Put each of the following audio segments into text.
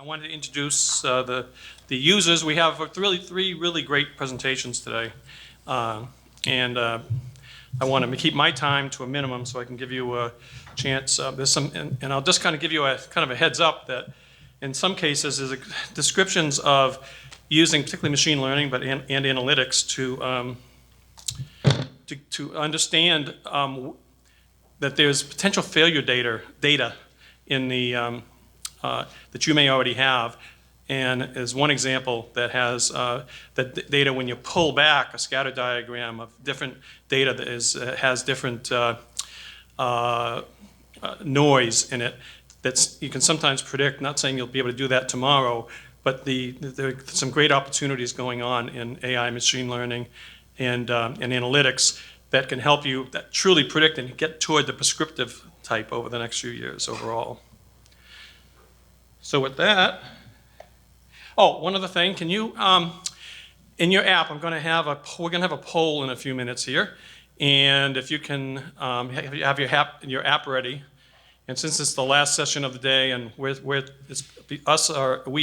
I wanted to introduce the users. We have three really great presentations today. And I want to keep my time to a minimum so I can give you a chance. There's some, and I'll just kind of give you a kind of a heads up that in some cases there's descriptions of using particularly machine learning and analytics to understand that there's potential failure data in the that you may already have. And as one example that has that data when you pull back a scatter diagram of different data that has different noise in it, you can sometimes predict, not saying you'll be able to do that tomorrow, but there are some great opportunities going on in AI, machine learning, and analytics that can help you truly predict and get toward the prescriptive type over the next few years overall. So with that, one other thing, can you, in your app, we're gonna have a poll in a few minutes here, and if you can have your app ready, and since it's the last session of the day, and we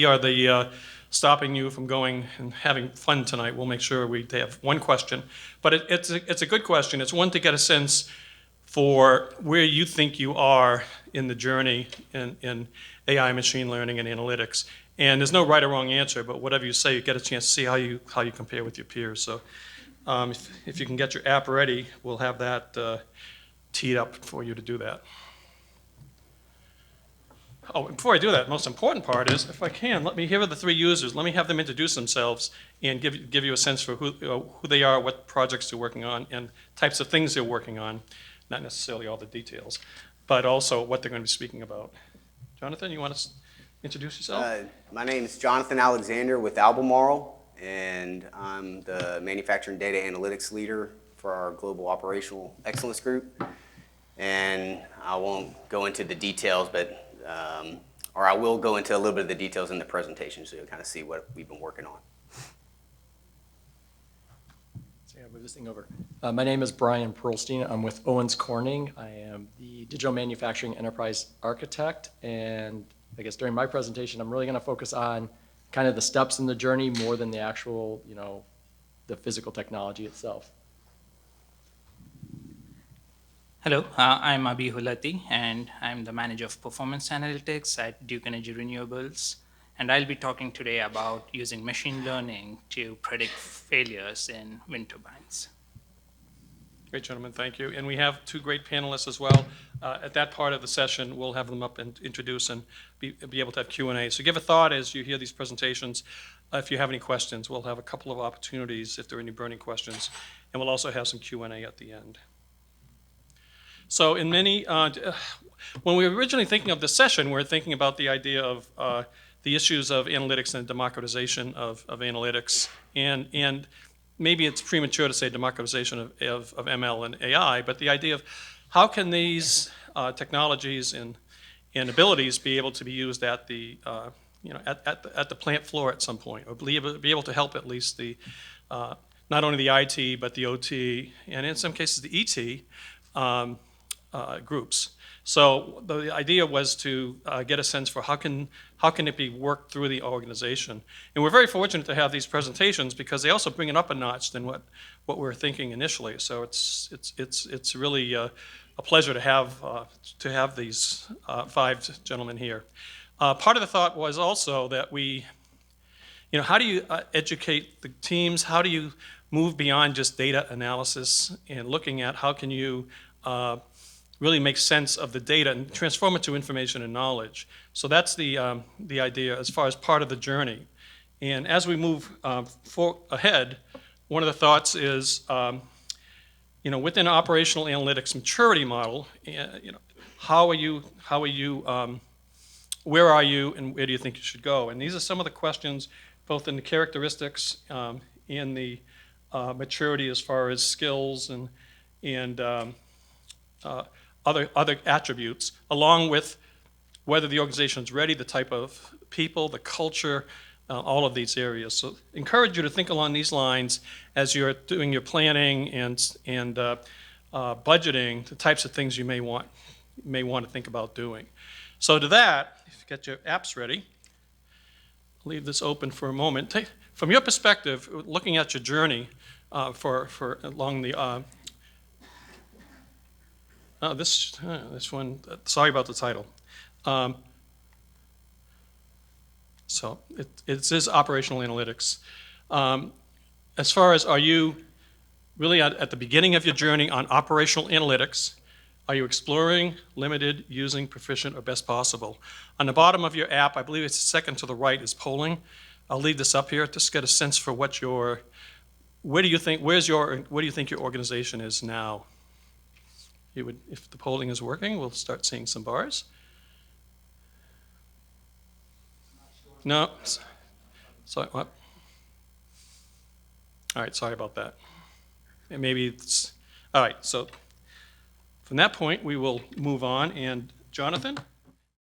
are the stopping you from going and having fun tonight, we'll make sure they have one question, but it's a good question. It's one to get a sense for where you think you are in the journey in AI, machine learning, and analytics. And there's no right or wrong answer, but whatever you say, you get a chance to see how you compare with your peers. So if you can get your app ready, we'll have that teed up for you to do that. Oh, before I do that, the most important part is, if I can, here are the three users. Let me have them introduce themselves and give you a sense for who they are, what projects they're working on, and types of things they're working on. Not necessarily all the details, but also what they're going to be speaking about. Jonathan, you want to introduce yourself? My name is Jonathan Alexander with Albemarle, and I'm the manufacturing data analytics leader for our global operational excellence group. And I won't go into the details, but or I will go into a little bit of the details in the presentation so you'll kind of see what we've been working on. So yeah, move this thing over. My name is Brian Perlstein. I'm with Owens Corning. I am the digital manufacturing enterprise architect, and I guess during my presentation, I'm really going to focus on kind of the steps in the journey more than the actual, the physical technology itself. Hello, I'm Abhi Hulati, and I'm the manager of performance analytics at Duke Energy Renewables. And I'll be talking today about using machine learning to predict failures in wind turbines. Great, gentlemen, thank you. And we have two great panelists as well. At that part of the session, we'll have them up and introduce and be able to have Q&A. So give a thought as you hear these presentations. If you have any questions, we'll have a couple of opportunities if there are any burning questions. And we'll also have some Q&A at the end. So in many, when we were originally thinking of this session, we were thinking about the idea of the issues of analytics and democratization of analytics. And maybe it's premature to say democratization of ML and AI, but the idea of how can these technologies and abilities be able to be used at the at the plant floor at some point, or be able to help at least the not only the IT but the OT and in some cases the ET groups. So the idea was to get a sense for how can it be worked through the organization. And we're very fortunate to have these presentations because they also bring it up a notch than what we were thinking initially. So it's really a pleasure to have these five gentlemen here. Part of the thought was also that how do you educate the teams? How do you move beyond just data analysis and looking at how can you really make sense of the data and transform it to information and knowledge. So that's the idea as far as part of the journey. And as we move ahead, one of the thoughts is, within operational analytics maturity model, where are you and where do you think you should go? And these are some of the questions, both in the characteristics and the maturity as far as skills and other attributes, along with whether the organization is ready, the type of people, the culture, all of these areas. So encourage you to think along these lines as you're doing your planning and budgeting, the types of things you may want to think about doing. So to that, if you get your apps ready, leave this open for a moment. From your perspective, looking at your journey for along the this one. Sorry about the title. So it is operational analytics. As far as, are you really at the beginning of your journey on operational analytics? Are you exploring, limited, using, proficient, or best possible? On the bottom of your app, I believe it's second to the right, is polling. I'll leave this up here just to get a sense for what where do you think your organization is now? If the polling is working, we'll start seeing some bars. No. Sorry, what? All right, sorry about that. And maybe it's, all right, so from that point, we will move on. And Jonathan,